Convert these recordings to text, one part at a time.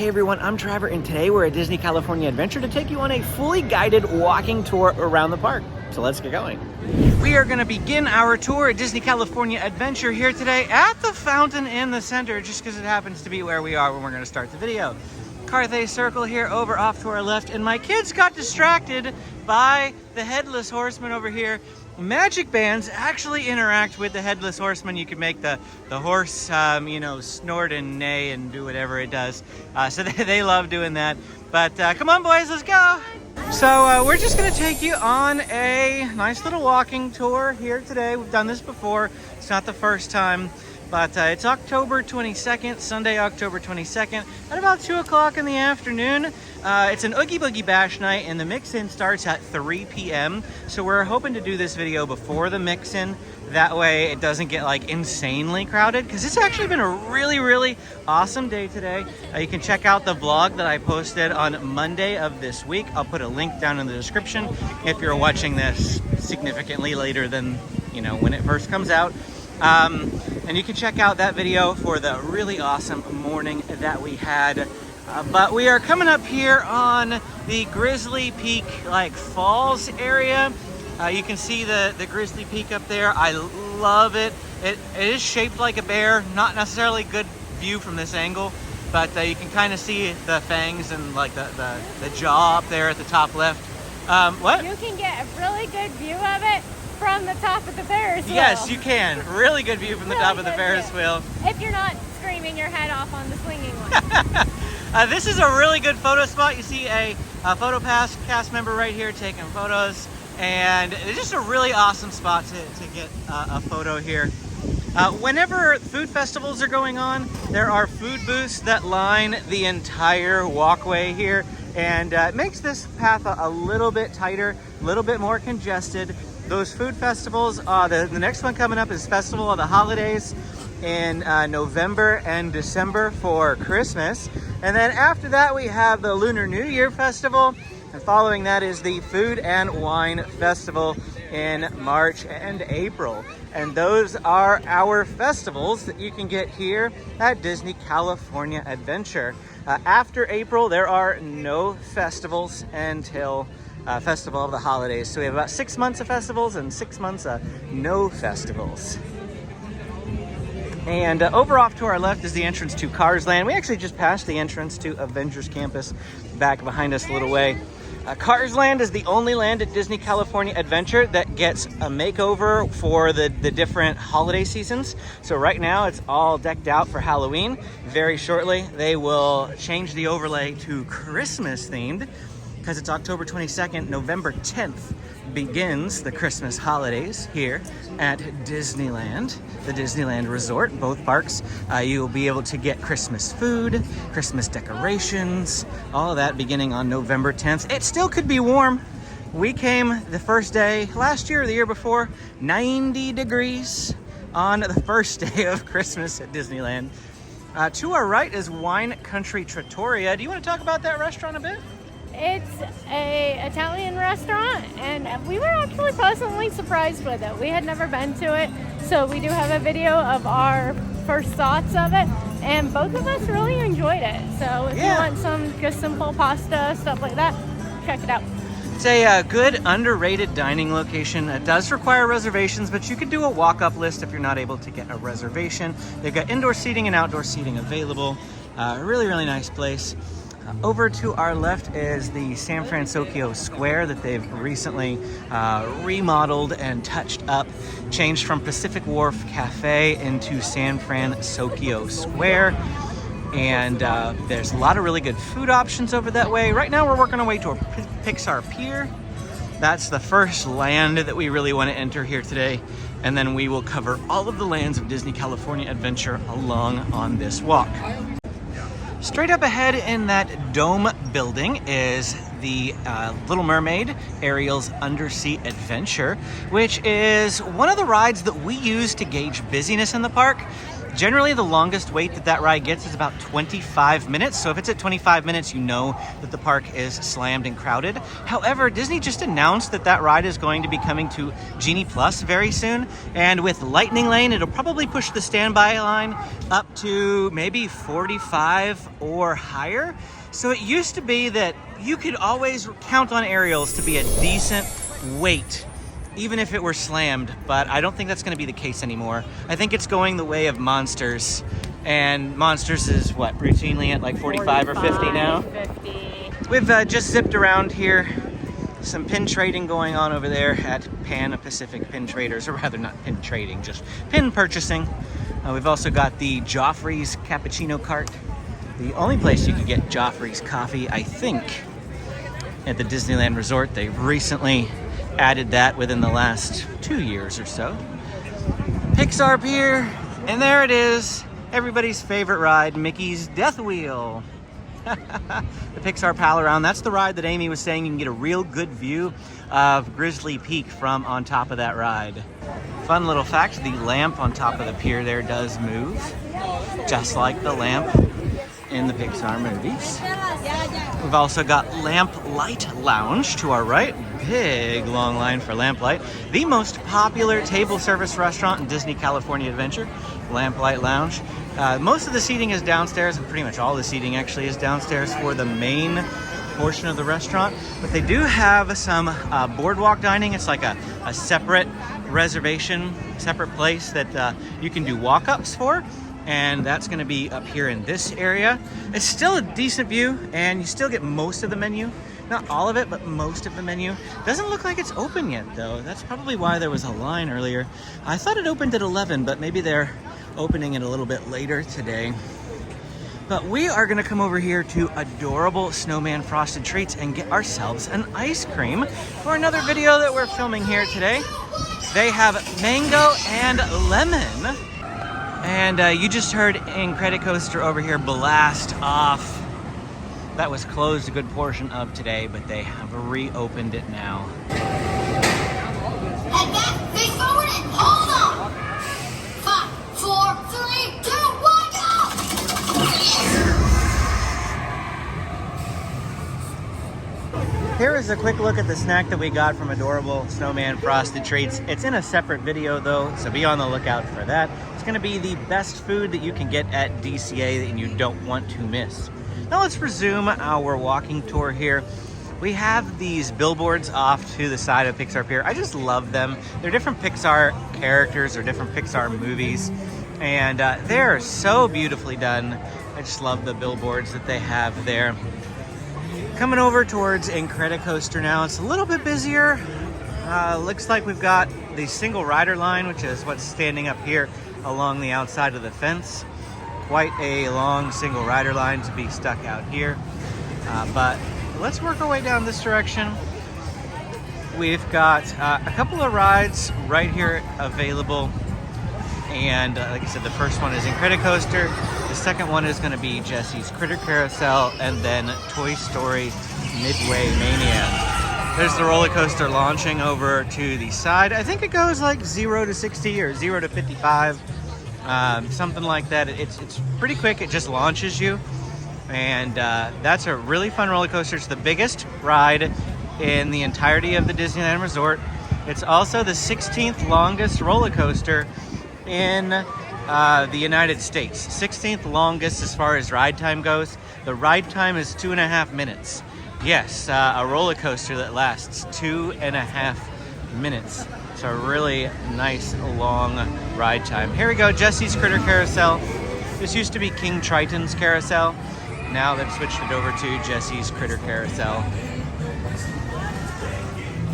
Hey everyone, I'm Trevor, and today we're at Disney California Adventure to take you on a fully guided walking tour around the park. So let's get going. We are going to begin our tour at Disney California Adventure here today at the fountain in the center, just because it happens to be where we are when we're going to start the video. Carthay Circle here over off to our left, and my kids got distracted by the Headless Horseman over here. Magic bands actually interact with the Headless Horseman. You can make the horse, snort and neigh and do whatever it does. So they love doing that. But come on, boys, let's go. So we're just going to take you on a nice little walking tour here today. We've done this before. It's not the first time. But it's October 22nd, Sunday, October 22nd, at about 2 o'clock in the afternoon. It's an Oogie Boogie Bash night, and the mix-in starts at 3 p.m. So we're hoping to do this video before the mix-in. That way it doesn't get like insanely crowded, because it's actually been a really, really awesome day today. You can check out the vlog that I posted on Monday of this week. I'll put a link down in the description if you're watching this significantly later than, when it first comes out. And you can check out that video for the really awesome morning that we had. But we are coming up here on the Grizzly Peak falls area. You can see the Grizzly Peak up there. I love it. It is shaped like a bear. Not necessarily good view from this angle, but you can kind of see the fangs and the jaw up there at the top left. What? You can get a really good view of it from the top of the Ferris wheel. Yes, you can. Really good view from the top of the Ferris wheel. If you're not screaming your head off on the swinging one. This is a really good photo spot. You see a photo pass cast member right here taking photos, and it's just a really awesome spot to get a photo here. Whenever food festivals are going on, there are food booths that line the entire walkway here, and it makes this path a little bit tighter, a little bit more congested. Those food festivals, the next one coming up is Festival of the Holidays in November and December for Christmas. And then after that, we have the Lunar New Year Festival. And following that is the Food and Wine Festival in March and April. And those are our festivals that you can get here at Disney California Adventure. After April, there are no festivals until Festival of the Holidays. So we have about 6 months of festivals and 6 months of no festivals. And over off to our left is the entrance to Cars Land. We actually just passed the entrance to Avengers Campus back behind us a little way. Cars Land is the only land at Disney California Adventure that gets a makeover for the different holiday seasons. So right now it's all decked out for Halloween. Very shortly they will change the overlay to Christmas themed, because it's October 22nd, November 10th begins the Christmas holidays here at Disneyland, the Disneyland Resort, both parks. You'll be able to get Christmas food, Christmas decorations, all of that beginning on November 10th. It still could be warm. We came the first day last year or the year before, 90 degrees on the first day of Christmas at Disneyland. To our right is Wine Country Trattoria. Do you want to talk about that restaurant a bit? It's an Italian restaurant, and we were actually pleasantly surprised with it. We had never been to it, so we do have a video of our first thoughts of it, and both of us really enjoyed it. So if you want some just simple pasta, stuff like that, check it out. It's a good underrated dining location. It does require reservations, but you could do a walk-up list if you're not able to get a reservation. They've got indoor seating and outdoor seating available. Really, really nice place. Over to our left is the San Francisco Square that they've recently remodeled and touched up, changed from Pacific Wharf Cafe into San Francisco Square. And there's a lot of really good food options over that way. Right now we're working our way to Pixar Pier. That's the first land that we really want to enter here today. And then we will cover all of the lands of Disney California Adventure along on this walk. Straight up ahead in that dome building is the Little Mermaid, Ariel's Undersea Adventure, which is one of the rides that we use to gauge busyness in the park. Generally, the longest wait that ride gets is about 25 minutes. So if it's at 25 minutes, you know that the park is slammed and crowded. However, Disney just announced that ride is going to be coming to Genie Plus very soon. And with Lightning Lane, it'll probably push the standby line up to maybe 45 or higher. So it used to be that you could always count on aerials to be a decent wait, even if it were slammed, but I don't think that's going to be the case anymore. I think it's going the way of Monsters, and Monsters is what, routinely at like 45 or 50 now? 50. We've just zipped around here. Some pin trading going on over there at Pan Pacific Pin Traders, or rather not pin trading, just pin purchasing. We've also got the Joffrey's Cappuccino Cart. The only place you could get Joffrey's coffee, I think, at the Disneyland Resort. They recently added that within the last 2 years or so. Pixar Pier, and there it is, everybody's favorite ride, Mickey's Death Wheel. The Pixar Pal Around, that's the ride that Amy was saying you can get a real good view of Grizzly Peak from on top of that ride. Fun little fact, the lamp on top of the pier there does move, just like the lamp in the Pixar movies. We've also got Lamplight Lounge to our right. Big long line for Lamplight. The most popular table service restaurant in Disney California Adventure, Lamplight Lounge. Most of the seating is downstairs, and pretty much all the seating actually is downstairs for the main portion of the restaurant. But they do have some boardwalk dining. It's like a separate reservation, separate place that you can do walk-ups for. And that's going to be up here in this area. It's still a decent view, and you still get most of the menu. Not all of it, but most of the menu. Doesn't look like it's open yet, though. That's probably why there was a line earlier. I thought it opened at 11, but maybe they're opening it a little bit later today. But we are going to come over here to Adorable Snowman Frosted Treats and get ourselves an ice cream for another video that we're filming here today. They have mango and lemon. And you just heard Incredicoaster over here blast off. That was closed a good portion of today, but they have reopened it now. Head back, face forward, and hold on. 5, 4, 3, 2, 1, go! Here is a quick look at the snack that we got from Adorable Snowman Frosted Treats. It's in a separate video though, so be on the lookout for that. It's going to be the best food that you can get at DCA and you don't want to miss. Now let's resume our walking tour here. We have these billboards off to the side of Pixar Pier. I just love them. They're different Pixar characters or different Pixar movies, and they're so beautifully done. I just love the billboards that they have there. Coming over towards Incredicoaster now. It's a little bit busier. Looks like we've got the single rider line, which is what's standing up here along the outside of the fence. Quite a long single rider line to be stuck out here. But let's work our way down this direction. We've got a couple of rides right here available. And like I said, the first one is Incredicoaster. The second one is going to be Jesse's Critter Carousel, and then Toy Story Midway Mania. There's the roller coaster launching over to the side. I think it goes like 0 to 60 or 0 to 55, something like that. It's pretty quick. It just launches you, and that's a really fun roller coaster. It's the biggest ride in the entirety of the Disneyland Resort. It's also the 16th longest roller coaster in the United States. 16th longest as far as ride time goes. The ride time is 2.5 minutes. Yes, a roller coaster that lasts 2.5 minutes. It's a really nice long ride time. Here we go, Jesse's Critter Carousel. This used to be King Triton's Carousel. Now they've switched it over to Jesse's Critter Carousel.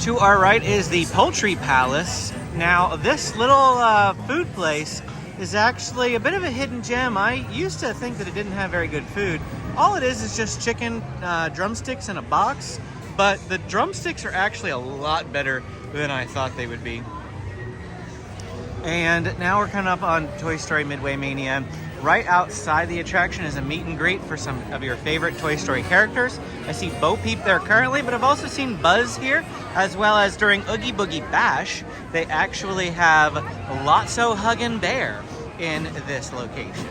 To our right is the Poultry Palace. Now, this little food place is actually a bit of a hidden gem. I used to think that it didn't have very good food. All it is just chicken drumsticks in a box, but the drumsticks are actually a lot better than I thought they would be. And now we're coming up on Toy Story Midway Mania. Right outside the attraction is a meet and greet for some of your favorite Toy Story characters. I see Bo Peep there currently, but I've also seen Buzz here, as well as during Oogie Boogie Bash, they actually have Lotso Huggin' Bear. in this location.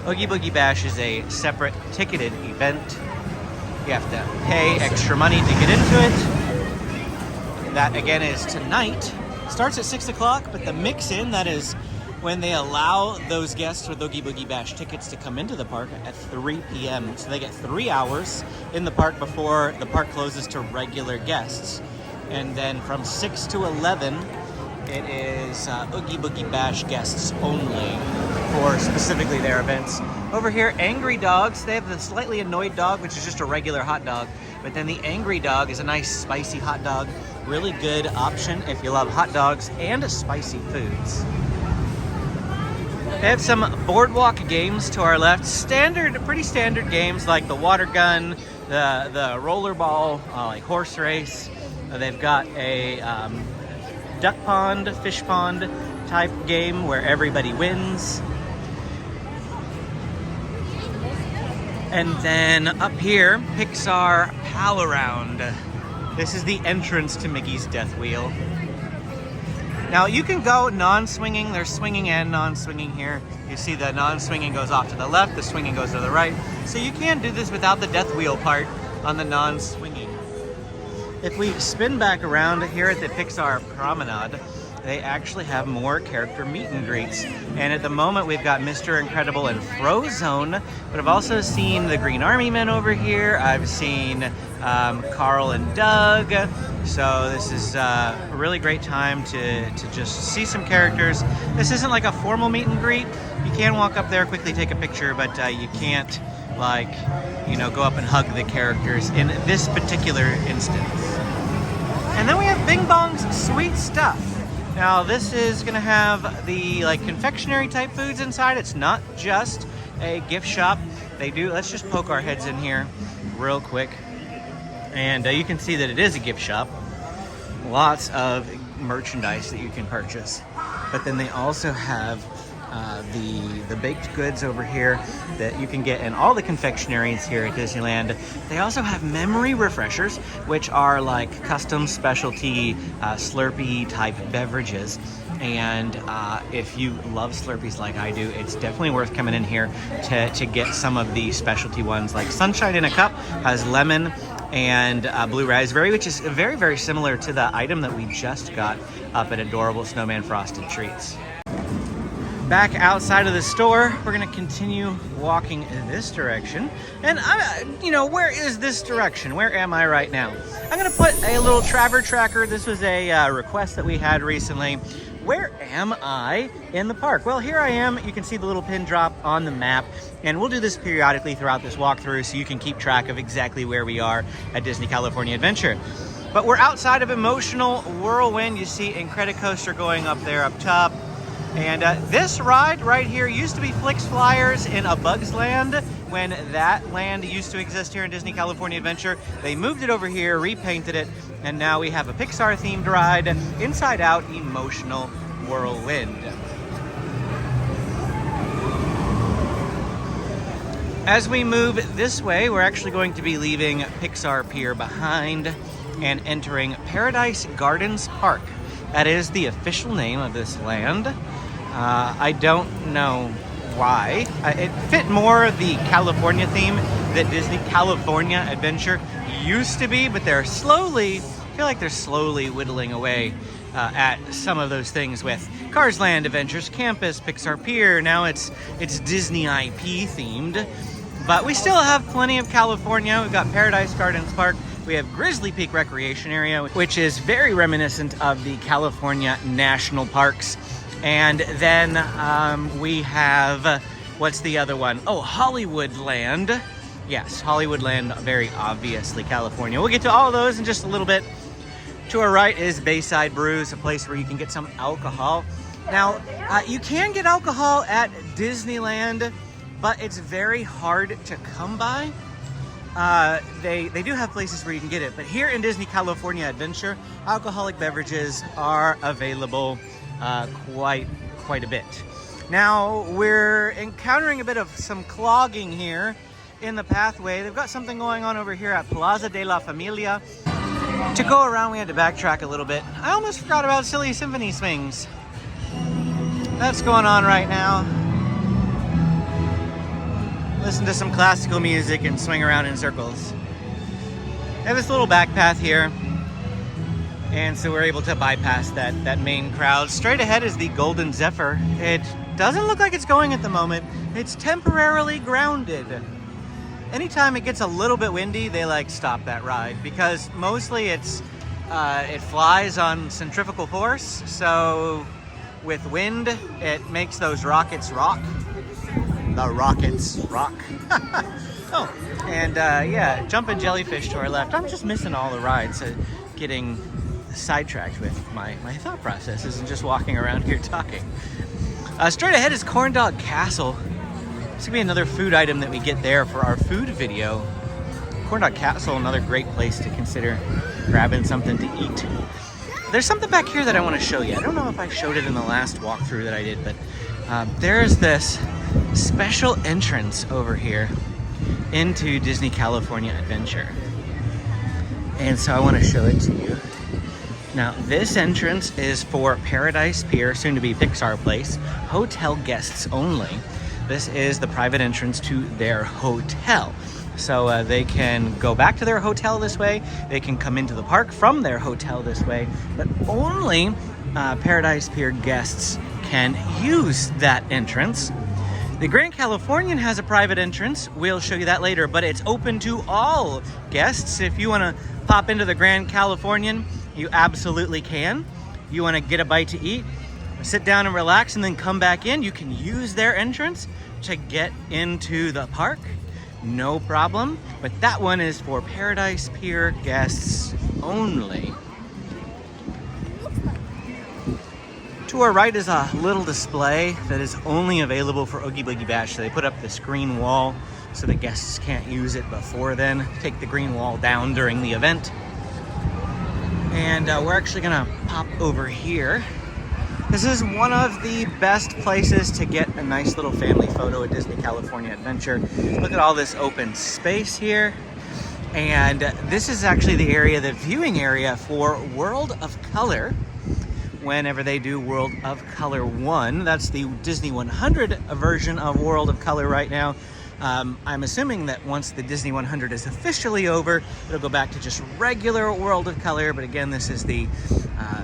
Oogie Boogie Bash is a separate ticketed event. You have to pay extra money to get into it. That again is tonight. Starts at 6 o'clock, but the mix-in, that is when they allow those guests with Oogie Boogie Bash tickets to come into the park at 3 p.m. So they get 3 hours in the park before the park closes to regular guests. And then from 6 to 11, it is Oogie Boogie Bash guests only for specifically their events. Over here, Angry Dogs. They have the slightly annoyed dog, which is just a regular hot dog. But then the Angry Dog is a nice spicy hot dog. Really good option if you love hot dogs and spicy foods. They have some boardwalk games to our left. Pretty standard games like the water gun, the roller ball, like horse race. They've got a duck pond, fish pond type game where everybody wins. And then up here, Pixar Pal Around. This is the entrance to Mickey's Death Wheel. Now you can go non-swinging. There's swinging and non-swinging here. You see the non-swinging goes off to the left, the swinging goes to the right. So you can do this without the death wheel part on the non-swinging. If we spin back around here at the Pixar Promenade, they actually have more character meet and greets. And at the moment we've got Mr. Incredible and Frozone, but I've also seen the Green Army Men over here. I've seen Carl and Doug. So this is a really great time to just see some characters. This isn't like a formal meet and greet. You can walk up there, quickly take a picture, but you can't go up and hug the characters in this particular instance. And then we have Bing Bong's Sweet Stuff. Now this is gonna have the confectionery type foods inside. It's not just a gift shop. Let's just poke our heads in here real quick. And you can see that it is a gift shop. Lots of merchandise that you can purchase. But then they also have the baked goods over here that you can get in all the confectionaries here at Disneyland. They also have memory refreshers, which are like custom specialty Slurpee type beverages. And if you love Slurpees like I do, it's definitely worth coming in here to get some of the specialty ones. Like Sunshine in a Cup has lemon and blue raspberry, which is very, very similar to the item that we just got up at Adorable Snowman Frosted Treats. Back outside of the store, we're gonna continue walking in this direction. And where is this direction? Where am I right now? I'm gonna put a little Traver tracker. This was a request that we had recently. Where am I in the park? Well, here I am. You can see the little pin drop on the map, and we'll do this periodically throughout this walkthrough so you can keep track of exactly where we are at Disney California Adventure. But we're outside of Emotional Whirlwind. You see Incredicoaster going up there up top. And this ride right here used to be Flix Flyers in A Bug's Land when that land used to exist here in Disney California Adventure. They moved it over here, repainted it, and now we have a Pixar themed ride, Inside Out Emotional Whirlwind. As we move this way, we're actually going to be leaving Pixar Pier behind and entering Paradise Gardens Park. That is the official name of this land. I don't know why. It fit more the California theme that Disney California Adventure used to be, but I feel like they're slowly whittling away at some of those things with Cars Land, Avengers Campus, Pixar Pier. Now it's Disney IP themed, but we still have plenty of California. We've got Paradise Gardens Park. We have Grizzly Peak Recreation Area, which is very reminiscent of the California National Parks. And then we have, what's the other one? Oh, Hollywood Land. Yes, Hollywood Land, very obviously California. We'll get to all of those in just a little bit. To our right is Bayside Brews, a place where you can get some alcohol. Now, you can get alcohol at Disneyland, but it's very hard to come by. They do have places where you can get it, but here in Disney California Adventure, alcoholic beverages are available quite a bit. Now we're encountering a bit of some clogging here in the pathway. They've got something going on over here at Plaza de la Familia. To go around, we had to backtrack a little bit. I almost forgot about Silly Symphony Swings. That's going on right now. Listen to some classical music and swing around in circles. I have this little back path here, and so we're able to bypass that main crowd. Straight ahead is the Golden Zephyr. It doesn't look like it's going at the moment. It's temporarily grounded. Anytime it gets a little bit windy, they like stop that ride because mostly it flies on centrifugal force. So with wind, it makes those rockets rock. The rockets rock. Oh, and yeah, jumping jellyfish to our left. I'm just missing all the rides, getting sidetracked with my thought processes and just walking around here talking. Straight ahead is Corn Dog Castle. This could be another food item that we get there for our food video. Corn Dog Castle, another great place to consider grabbing something to eat. There's something back here that I want to show you. I don't know if I showed it in the last walkthrough that I did, but there's this special entrance over here into Disney California Adventure. And so I want to show it to you. Now, this entrance is for Paradise Pier, soon to be Pixar Place, hotel guests only. This is the private entrance to their hotel. So they can go back to their hotel this way, they can come into the park from their hotel this way, but only Paradise Pier guests can use that entrance. The Grand Californian has a private entrance. We'll show you that later, but it's open to all guests. If you want to pop into the Grand Californian, you absolutely can. You want to get a bite to eat, sit down and relax, and then come back in, you can use their entrance to get into the park. No problem. But that one is for Paradise Pier guests only. To our right is a little display that is only available for Oogie Boogie Bash. So they put up this green wall so the guests can't use it before then. Take the green wall down during the event. And we're actually gonna pop over here. This is one of the best places to get a nice little family photo at Disney California Adventure. Look at all this open space here. And this is actually the area, the viewing area for World of Color. Whenever they do World of Color 1, that's the Disney 100 version of World of Color right now. I'm assuming that once the Disney 100 is officially over, it'll go back to just regular World of Color. But again, this is the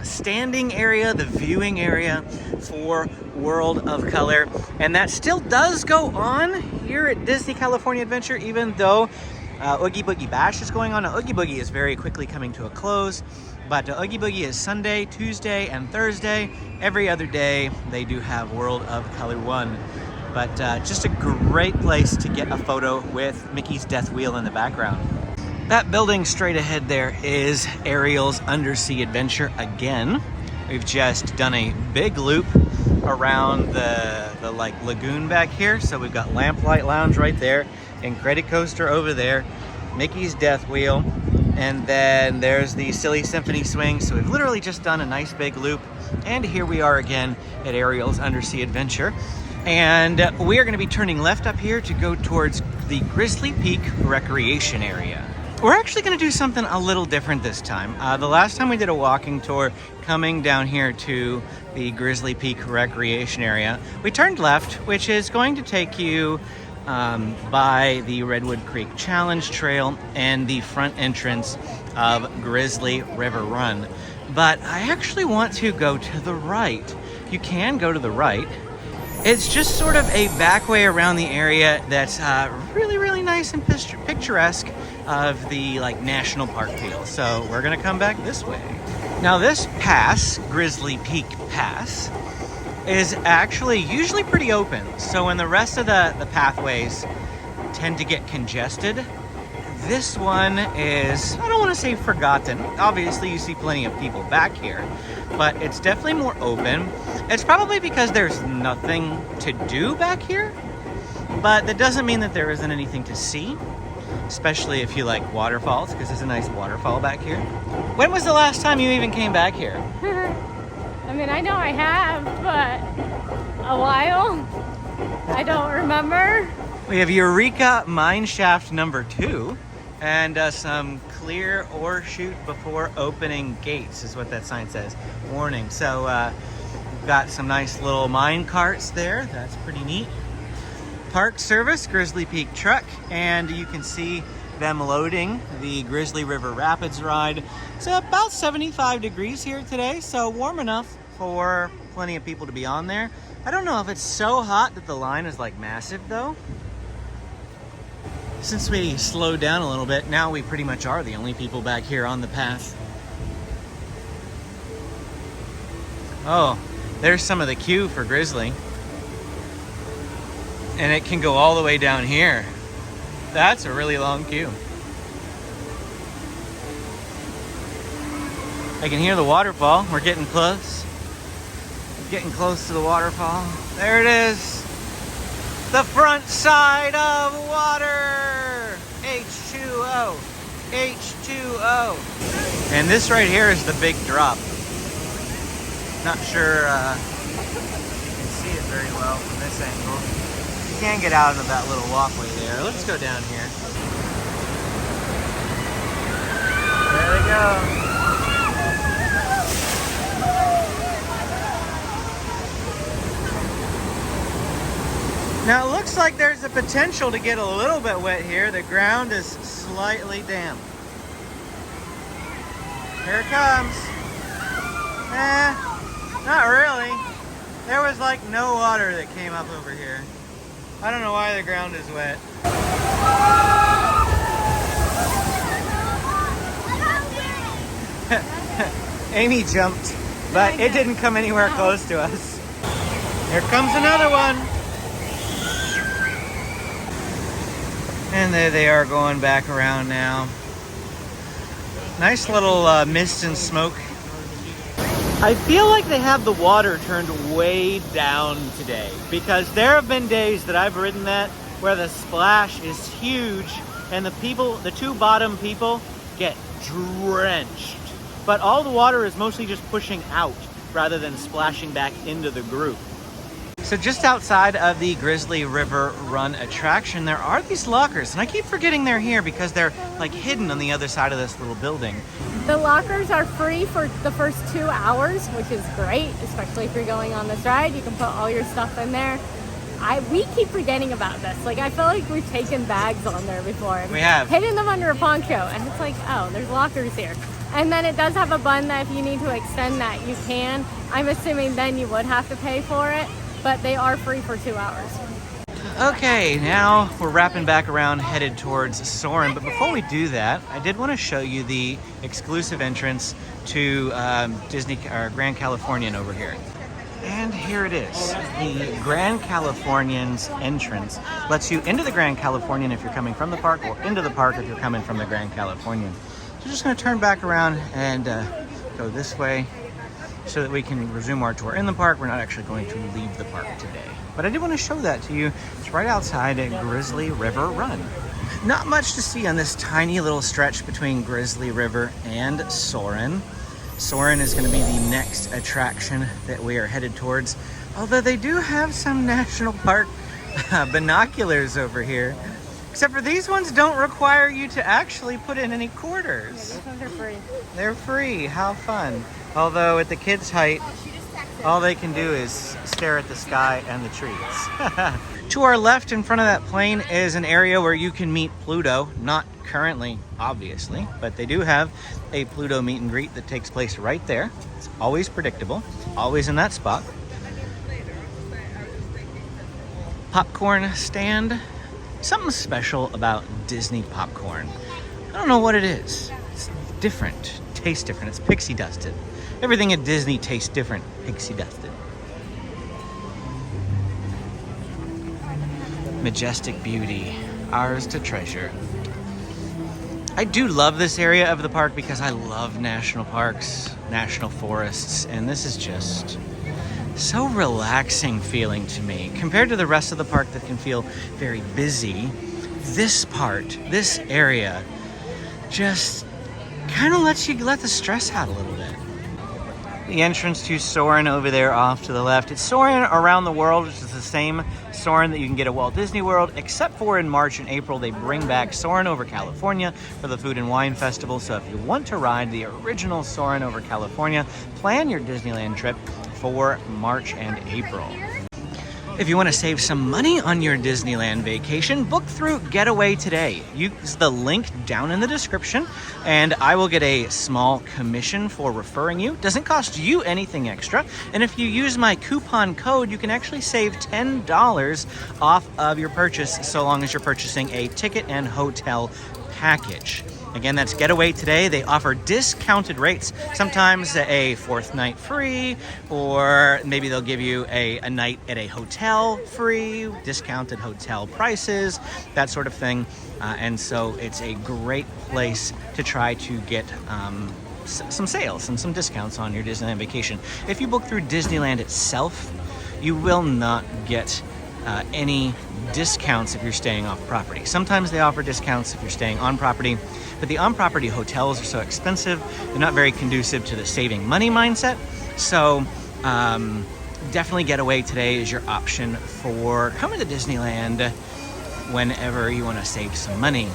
standing area, the viewing area for World of Color. And that still does go on here at Disney California Adventure, even though Oogie Boogie Bash is going on. Now, Oogie Boogie is very quickly coming to a close. But Oogie Boogie is Sunday, Tuesday, and Thursday. Every other day, they do have World of Color 1. But just a great place to get a photo with Mickey's Death Wheel in the background. That building straight ahead there is Ariel's Undersea Adventure again. We've just done a big loop around the like lagoon back here. So we've got Lamplight Lounge right there, Incredicoaster over there, Mickey's Death Wheel, and then there's the Silly Symphony Swing. So we've literally just done a nice big loop, and here we are again at Ariel's Undersea Adventure. And we are going to be turning left up here to go towards the Grizzly Peak Recreation Area. We're actually going to do something a little different this time. The last time we did a walking tour coming down here to the Grizzly Peak Recreation Area, we turned left, which is going to take you by the Redwood Creek Challenge Trail and the front entrance of Grizzly River Run. But I actually want to go to the right. You can go to the right. It's just sort of a back way around the area that's really, really nice and picturesque of the like national park feel. So we're gonna come back this way. Now this pass, Grizzly Peak Pass, is actually usually pretty open. So when the rest of the pathways tend to get congested, this one is, I don't want to say forgotten. Obviously you see plenty of people back here, but it's definitely more open. It's probably because there's nothing to do back here, but that doesn't mean that there isn't anything to see, especially if you like waterfalls, because there's a nice waterfall back here. When was the last time you even came back here? I mean, I know I have, but a while. I don't remember. We have Eureka Mine Shaft number 2. And some clear or shoot before opening gates is what that sign says. Warning. So we've got some nice little mine carts there. That's pretty neat. Park service, Grizzly Peak truck, and you can see them loading the Grizzly River Rapids ride. It's about 75 degrees here today, so warm enough for plenty of people to be on there. I don't know if it's so hot that the line is like massive though. Since we slowed down a little bit, now we pretty much are the only people back here on the path. Oh, there's some of the queue for Grizzly. And it can go all the way down here. That's a really long queue. I can hear the waterfall. We're getting close. Getting close to the waterfall. There it is. The front side of water. H2O. H2O. And this right here is the big drop. Not sure you can see it very well from this angle. You can get out of that little walkway there. Let's go down here. There they go. Now it looks like there's a potential to get a little bit wet here. The ground is slightly damp. Here it comes. Not really. There was like no water that came up over here. I don't know why the ground is wet. Amy jumped, but it didn't come anywhere close to us. Here comes another one. And there they are going back around now. Nice little mist and smoke. I feel like they have the water turned way down today because there have been days that I've ridden that where the splash is huge and the two bottom people get drenched. But all the water is mostly just pushing out rather than splashing back into the group. So just outside of the Grizzly River Run attraction, there are these lockers, and I keep forgetting they're here because they're like hidden on the other side of this little building. The lockers are free for the first 2 hours, which is great, especially if you're going on this ride. You can put all your stuff in there. We keep forgetting about this. Like, I feel like we've taken bags on there before. We have. Hidden them under a poncho, and it's like, oh, there's lockers here. And then it does have a button that if you need to extend that, you can. I'm assuming then you would have to pay for it, but they are free for 2 hours. Okay, now we're wrapping back around, headed towards Soarin. But before we do that, I did want to show you the exclusive entrance to Disney Grand Californian over here. And here it is. The Grand Californian's entrance lets you into the Grand Californian if you're coming from the park, or into the park if you're coming from the Grand Californian. So just going to turn back around and go this way so that we can resume our tour in the park. We're not actually going to leave the park today. But I did want to show that to you. It's right outside at Grizzly River Run. Not much to see on this tiny little stretch between Grizzly River and Soarin. Soarin is going to be the next attraction that we are headed towards. Although they do have some national park binoculars over here. Except for these ones don't require you to actually put in any quarters. Yeah, those ones are free. They're free. How fun. Although at the kids' height, all they can do is stare at the sky and the trees. To our left in front of that plane is an area where you can meet Pluto. Not currently, obviously, but they do have a Pluto meet and greet that takes place right there. It's always predictable, always in that spot. Popcorn stand. Something special about Disney popcorn. I don't know what it is. It's different, tastes different. It's pixie dusted. Everything at Disney tastes different, pixie dusted. Majestic beauty, ours to treasure. I do love this area of the park because I love national parks, national forests, and this is just so relaxing feeling to me. Compared to the rest of the park that can feel very busy, this area, just kind of lets you let the stress out a little bit. The entrance to Soarin over there off to the left. It's Soarin around the world, which is the same Soarin that you can get at Walt Disney World, except for in March and April, they bring back Soarin over California for the Food and Wine Festival. So if you want to ride the original Soarin over California, plan your Disneyland trip for March and April. If you want to save some money on your Disneyland vacation, book through Getaway today. Use the link down in the description, and I will get a small commission for referring you. Doesn't cost you anything extra, and if you use my coupon code, you can actually save $10 off of your purchase, so long as you're purchasing a ticket and hotel package. Again, that's Getaway today. They offer discounted rates. Sometimes a fourth night free, or maybe they'll give you a night at a hotel free, discounted hotel prices, that sort of thing. And so it's a great place to try to get some sales and some discounts on your Disneyland vacation. If you book through Disneyland itself, you will not get any discounts if you're staying off property. Sometimes they offer discounts if you're staying on property, but the on-property hotels are so expensive, they're not very conducive to the saving money mindset. So definitely Getaway today is your option for coming to Disneyland whenever you want to save some money.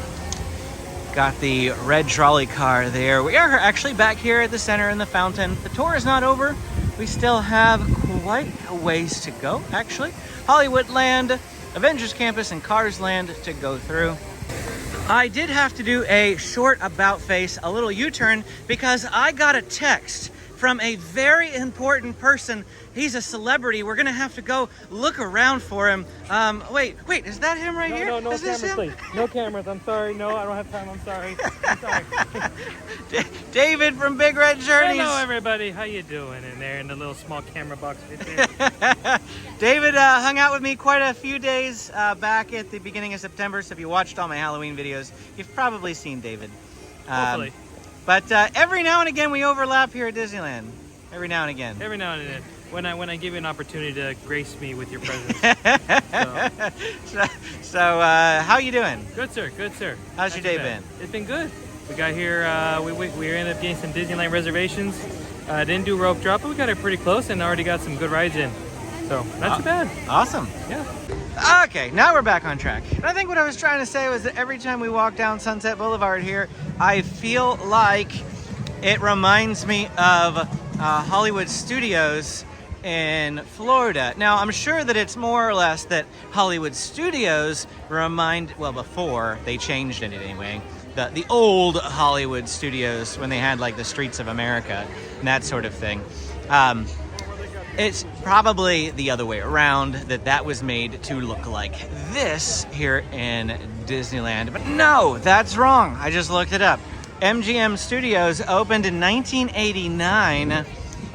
Got the red trolley car there. We are actually back here at the center in the fountain. The tour is not over. We still have quite a ways to go, actually. Hollywoodland, Avengers Campus, and Cars Land to go through. I did have to do a short about face, a little U-turn, because I got a text from a very important person. He's a celebrity. We're gonna have to go look around for him. Wait, is that him right here? No Is this cameras, him? please. No cameras. I'm sorry. No, I don't have time. I'm sorry. I'm sorry. David from Big Red Journeys. Hello, everybody. How you doing in there in the little small camera box right there? David hung out with me quite a few days back at the beginning of September. So if you watched all my Halloween videos, you've probably seen David. Hopefully. But every now and again, we overlap here at Disneyland. Every now and again. Every now and then, when I give you an opportunity to grace me with your presence. So how you doing? Good, sir. Good, sir. How's your day been? It's been good. We got here. We ended up getting some Disneyland reservations. Didn't do rope drop, but we got it pretty close and already got some good rides in. So not too bad. Awesome. Yeah. Okay, now we're back on track. And I think what I was trying to say was that every time we walk down Sunset Boulevard here, I feel like it reminds me of Hollywood Studios in Florida. Now, I'm sure that it's more or less that Hollywood Studios well, before they changed it anyway, the old Hollywood Studios, when they had like the Streets of America and that sort of thing. It's probably the other way around, that was made to look like this here in Disneyland. But no, that's wrong. I just looked it up. MGM Studios opened in 1989,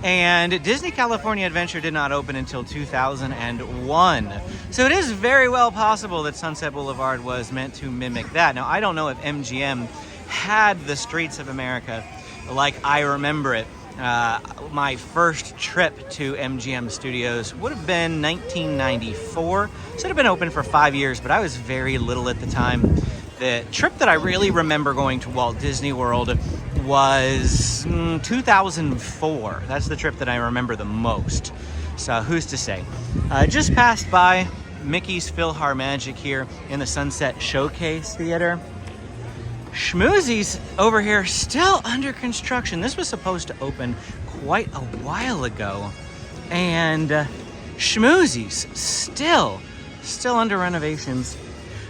and Disney California Adventure did not open until 2001. So it is very well possible that Sunset Boulevard was meant to mimic that. Now, I don't know if MGM had the Streets of America like I remember it. My first trip to MGM Studios would have been 1994. So it had been open for 5 years, but I was very little at the time. The trip that I really remember going to Walt Disney World was 2004. That's the trip that I remember the most. So who's to say? Just passed by Mickey's PhilharMagic here in the Sunset Showcase Theater. Schmoozies over here still under construction. This was supposed to open quite a while ago. And Schmoozies still under renovations.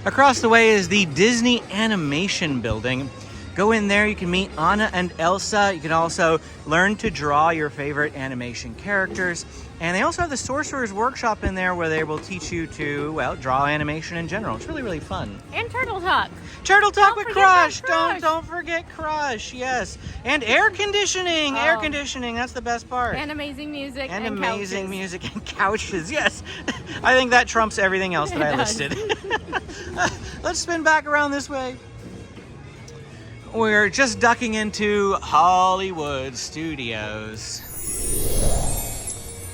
Across the way is the Disney Animation Building. Go in there, you can meet Anna and Elsa. You can also learn to draw your favorite animation characters. And they also have the Sorcerer's Workshop in there where they will teach you to, well, draw animation in general. It's really, really fun. And Turtle Talk. Turtle Talk with forget Crush. Crush. Don't forget Crush, yes. And air conditioning. Air conditioning, that's the best part. And amazing music. And and amazing couches. music and couches, yes. I think that trumps everything else that I listed. Let's spin back around this way. We're just ducking into Hollywood Studios.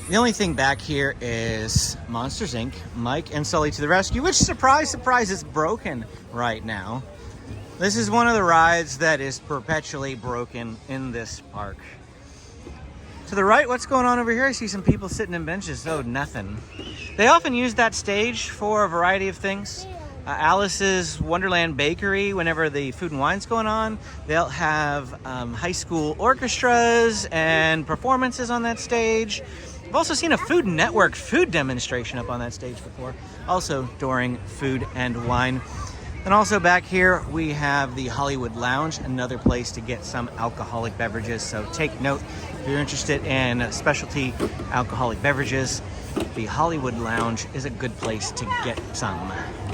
The only thing back here is Monsters, Inc., Mike and Sully to the rescue, which, surprise, surprise, is broken right now. This is one of the rides that is perpetually broken in this park. To the right, what's going on over here? I see some people sitting in benches. Oh, nothing. They often use that stage for a variety of things. Alice's Wonderland Bakery, whenever the food and wine's going on, they'll have high school orchestras and performances on that stage. I've also seen a Food Network food demonstration up on that stage before, also during food and wine. And also back here, we have the Hollywood Lounge, another place to get some alcoholic beverages. So take note, if you're interested in specialty alcoholic beverages, the Hollywood Lounge is a good place to get some.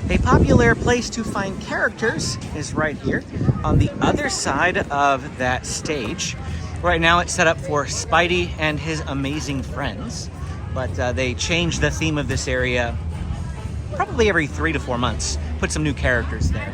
A popular place to find characters is right here on the other side of that stage. Right now it's set up for Spidey and his amazing friends, but they change the theme of this area probably every 3 to 4 months. Put some new characters there.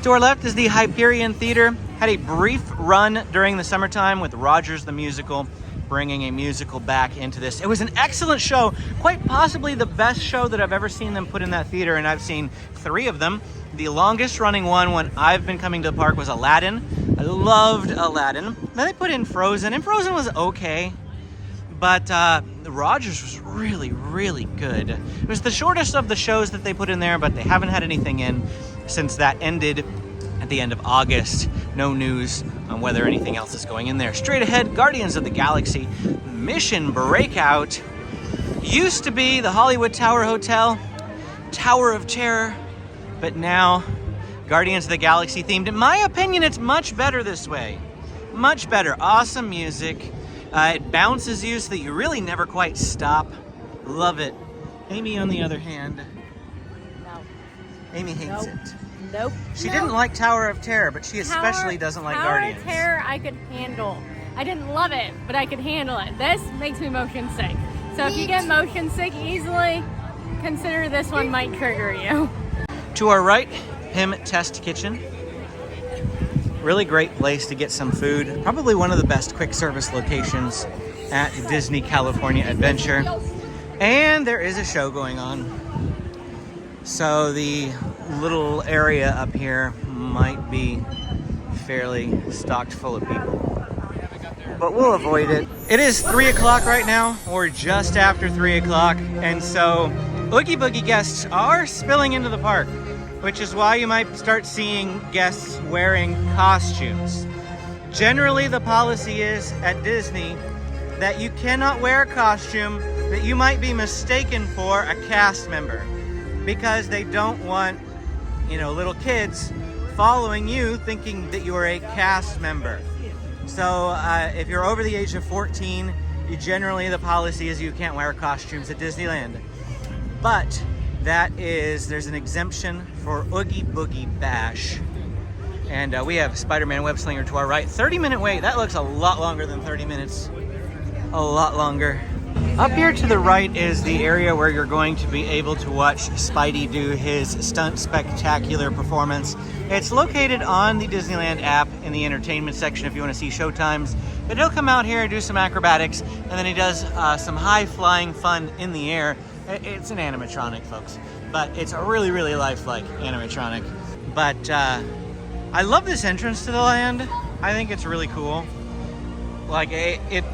To our left is the Hyperion Theater. Had a brief run during the summertime with Rogers the Musical, bringing a musical back into this. It was an excellent show, quite possibly the best show that I've ever seen them put in that theater, and I've seen 3 of them. The longest running one when I've been coming to the park was Aladdin. I loved Aladdin. Then they put in Frozen, and Frozen was okay, but Rogers was really, really good. It was the shortest of the shows that they put in there, but they haven't had anything in since that ended at the end of August. No news on whether anything else is going in there. Straight ahead, Guardians of the Galaxy Mission Breakout. Used to be the Hollywood Tower Hotel, Tower of Terror, but now Guardians of the Galaxy themed. In my opinion, it's much better this way. Much better. Awesome music. It bounces you so that you really never quite stop. Love it. Amy, on the other hand, No. Amy hates Nope. it. Nope. She didn't like Tower of Terror, but she especially doesn't like Guardians. Tower of Terror I could handle. I didn't love it, but I could handle it. This makes me motion sick. So if you get motion sick easily, consider this one might trigger you. To our right, Pym Test Kitchen. Really great place to get some food. Probably one of the best quick service locations at Disney California Adventure. And there is a show going on. So the little area up here might be fairly stocked full of people, but we'll avoid it. It is 3 o'clock right now, or just after 3 o'clock, and so Oogie Boogie guests are spilling into the park, which is why you might start seeing guests wearing costumes. Generally, the policy is at Disney that you cannot wear a costume that you might be mistaken for a cast member, because they don't want, little kids following you thinking that you are a cast member. So if you're over the age of 14, the policy is you can't wear costumes at Disneyland. But there's an exemption for Oogie Boogie Bash. And we have Spider-Man Web Slinger to our right. 30-minute wait. That looks a lot longer than 30 minutes. A lot longer. Up here to the right is the area where you're going to be able to watch Spidey do his stunt spectacular performance. It's located on the Disneyland app in the entertainment section if you want to see showtimes. But he'll come out here and do some acrobatics, and then he does some high-flying fun in the air. It's an animatronic, folks, but it's a really, really lifelike animatronic. But I love this entrance to the land. I think it's really cool. Like, it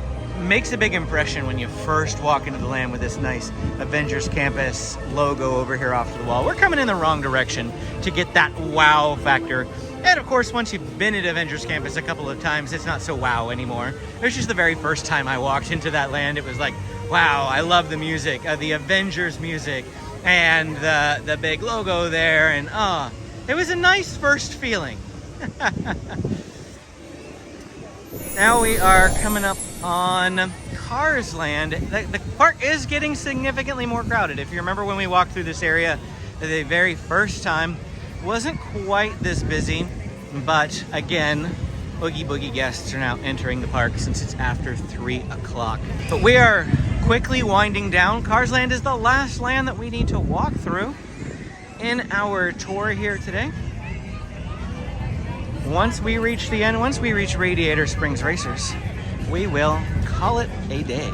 makes a big impression when you first walk into the land with this nice Avengers Campus logo over here off to the wall. We're coming in the wrong direction to get that wow factor. And of course, once you've been at Avengers Campus a couple of times, it's not so wow anymore. It was just the very first time I walked into that land. It was like, wow, I love the music, the Avengers music, and the big logo there. And it was a nice first feeling. Now we are coming up on Cars Land. The park is getting significantly more crowded. If you remember when we walked through this area the very first time, it wasn't quite this busy, but again, Oogie Boogie guests are now entering the park since it's after 3 o'clock. But we are quickly winding down. Cars Land is the last land that we need to walk through in our tour here today. Once we reach the end, once we reach Radiator Springs Racers, we will call it a day.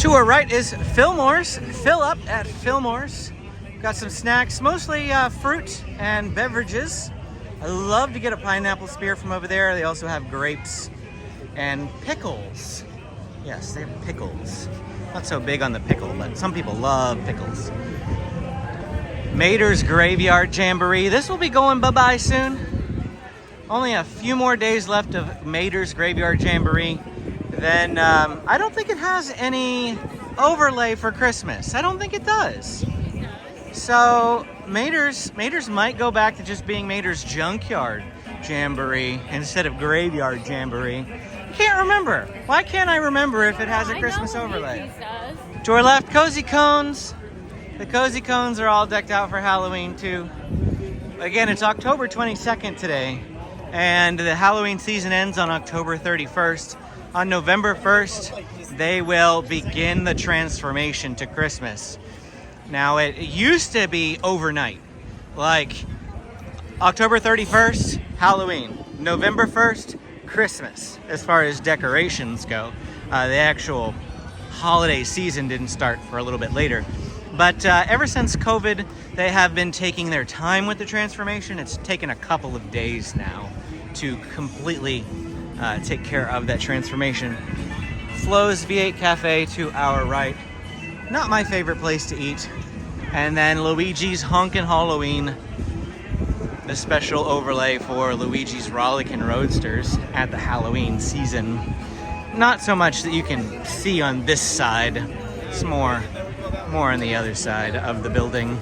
To our right is Fillmore's. Fill up at Fillmore's. Got some snacks, mostly fruit and beverages. I love to get a pineapple spear from over there. They also have grapes and pickles Yes, they have pickles. Not so big on the pickle, but some people love pickles. Mater's Graveyard Jamboree. This will be going bye-bye soon. Only a few more days left of Mater's Graveyard Jamboree. Then I don't think it has any overlay for Christmas. I don't think it does. So Mater's might go back to just being Mater's Junkyard Jamboree instead of Graveyard Jamboree. Can't remember. Why can't I remember if it has a Christmas overlay? To our left, Cozy Cones. The Cozy Cones are all decked out for Halloween too. Again, it's October 22nd today, and the Halloween season ends on October 31st. On November 1st, they will begin the transformation to Christmas. Now, it used to be overnight, like October 31st, Halloween, November 1st, Christmas, as far as decorations go. The actual holiday season didn't start for a little bit later. But ever since COVID, they have been taking their time with the transformation. It's taken a couple of days now to completely take care of that transformation. Flo's V8 Cafe to our right. Not my favorite place to eat. And then Luigi's Honkin' Halloween, the special overlay for Luigi's Rollickin' Roadsters at the Halloween season. Not so much that you can see on this side. It's more on the other side of the building.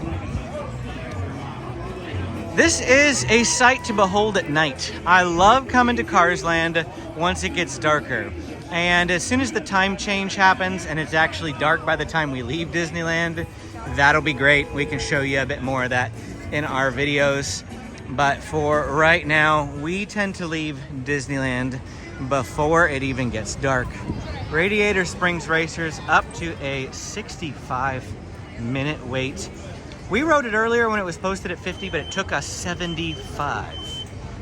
This is a sight to behold at night. I love coming to Cars Land once it gets darker. And as soon as the time change happens and it's actually dark by the time we leave Disneyland, that'll be great. We can show you a bit more of that in our videos. But for right now, we tend to leave Disneyland before it even gets dark. Radiator Springs Racers up to a 65-minute wait. We rode it earlier when it was posted at 50, but it took us 75.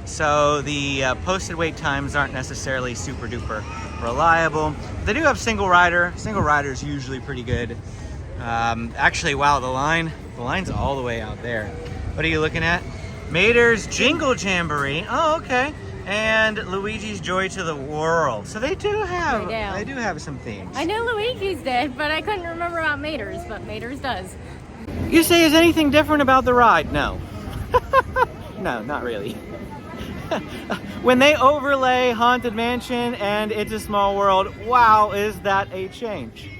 So the posted wait times aren't necessarily super duper reliable. They do have single rider. Single rider is usually pretty good. Actually, wow, the line's all the way out there. What are you looking at? Mater's Jingle Jamboree. Oh, okay. And Luigi's Joy to the World. So they do have some themes. I know Luigi's did, but I couldn't remember about Mater's, but Mater's does. You say, is anything different about the ride? No. No, not really. When they overlay Haunted Mansion and It's a Small World, wow, is that a change.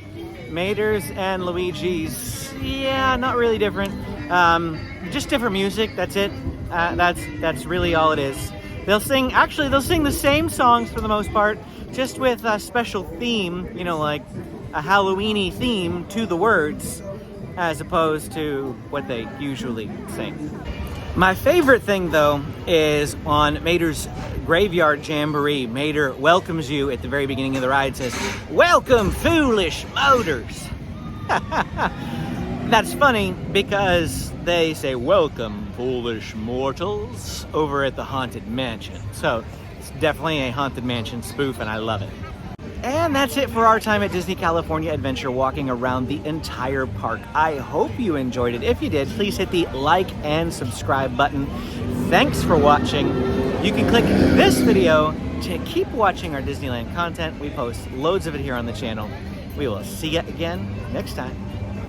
Mater's and Luigi's, yeah, not really different. Just different music, that's it. That's really all it is. They'll sing the same songs for the most part, just with a special theme, you know, like a Halloween-y theme to the words, as opposed to what they usually sing. My favorite thing, though, is on Mater's Graveyard Jamboree. Mater welcomes you at the very beginning of the ride, says, "Welcome, foolish motors." That's funny because they say, "Welcome, foolish mortals," over at the Haunted Mansion. So it's definitely a Haunted Mansion spoof, and I love it. And that's it for our time at Disney California Adventure, walking around the entire park. I hope you enjoyed it. If you did, please hit the like and subscribe button. Thanks for watching. You can click this video to keep watching our Disneyland content. We post loads of it here on the channel. We will see you again next time.